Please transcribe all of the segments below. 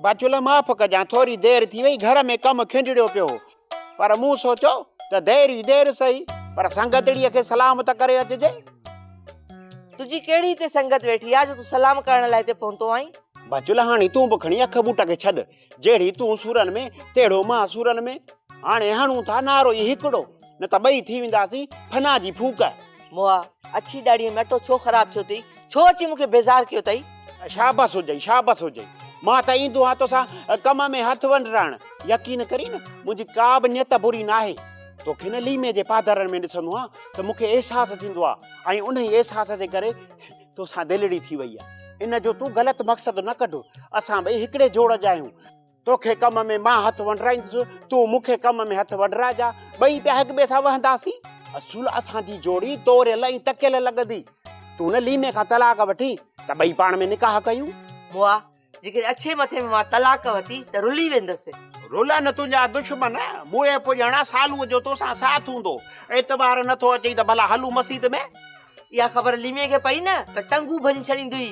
बाचुला माफ़ कजां, थोड़ी देर थी वई, घर में कम खिंडड़ियो पियो, पर मूं सोचो त देर सही, पर संगतड़ीअ खे सलाम त करे अचजे। तुझी केड़ी ते संगत वेठी आ जो तू सलाम करण लाइ ते पहुतो आई? बाचुला हाणे तूं बि खणी अख बूट खे छॾ, जहिड़ी तूं सूरन में तेड़ो मां सूरन में। हाणे हणूं था नारो ई हिकिड़ो, न त ॿई थी वेंदासीं फना जी फूक। मोआ अच्छी दाढ़ी में अटो छो ख़राब थियो तई? छो अची मूंखे बेज़ार कयो तई? शाबाश हुजई, शाबाश हुजई। मां त ईंदो आहियां तोसां कम में हथ वंडराइण, यकीन करी न मुंहिंजी का बि नियत बुरी नाहे। तोखे न लीमे जे पादरनि में ॾिसंदो आहियां त मूंखे अहसासु थींदो आहे, ऐं उन ई अहसास जे करे तोसां दिलड़ी थी वई आहे। इन जो तूं ग़लति मक़सदु न कढो, असां ॿई हिकिड़े जोड़ जा आहियूं। तोखे कम में मां हथ वंडराईंदुसि, तूं मूंखे कम में हथ वंडराइजा, ॿई पिया हिक ॿिए सां वहंदासीं। असुल असांजी जोड़ी तोरियल ऐं तकियल लॻंदी। तूं न लीमे खां तलाक वठी त ॿई पाण में निकाह कयूं। मोआ जेके अच्छे मथे में मां तलाक वती त रुली वेंदसि। रोला न तुंहिंजा दुश्मन, मुए पुॼणा सालूअ जो तोसां साथ हूंदो, एतबार नथो अचई त भला हलूं मस्जिद में। इहा ख़बर लीमे खे पई न त टंगू भञी छॾींदी।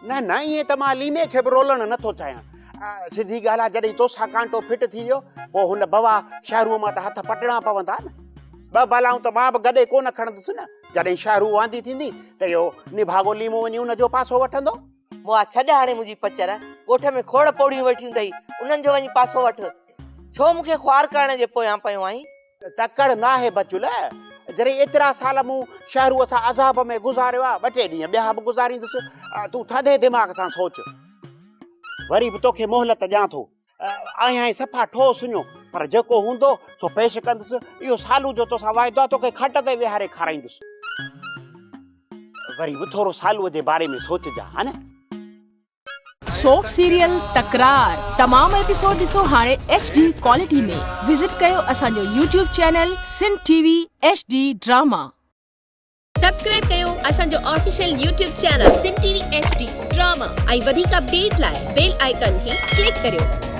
न न, ईअं त मां लीमे खे बि रोलण नथो चाहियां। सिधी ॻाल्हि आहे, जॾहिं तोसां कांटो फिट थी वियो पोइ हुन बवा शहरूअ मां त हथ पटणा पवंदा न। ॿ भलाऊं त मां बि गॾे कोन खणंदुसि न। जॾहिं शहरू वांदी थींदी त इहो निभागो लीमो वञी उनजो पासो वठंदो। मोआ छॾ हाणे मुंहिंजी पचर, ॻोठ में खोड़ पौड़ियूं वेठियूं अथई, उन्हनि जो वञी पासो वठ। छो मूंखे ख्वार करण जे पोयां पियो आई? तकड़ न आहे बचुल, जॾहिं एतिरा साल मूं शहरूअ सां अज़ाब में गुज़ारियो आहे, 2-3 ॾींहं ॿिया बि गुज़ारींदुसि। तूं थधे दिमाग़ सां सोच। वरी बि तोखे मोहलत ॾियां थो, आहियां सफ़ा ठोस सुञो, पर जेको हूंदो सो पेश कंदुसि। इहो सालू जो तोसां वाइदो आहे, तोखे खट ते विहारे खाराईंदुसि। वरी बि थोरो सालूअ जे बारे में सोचजा, हा न। सोप सीरियल तकरार तमाम एपिसोड ॾिसो हाणे HD क्वालिटी में। विजिट कयो असांजो YouTube channel Sindh TV HD drama. Subscribe कयो असांजो official YouTube channel Sindh TV HD drama ऐं वधीक अपडेट लाइ बेल आइकन खे क्लिक करियो।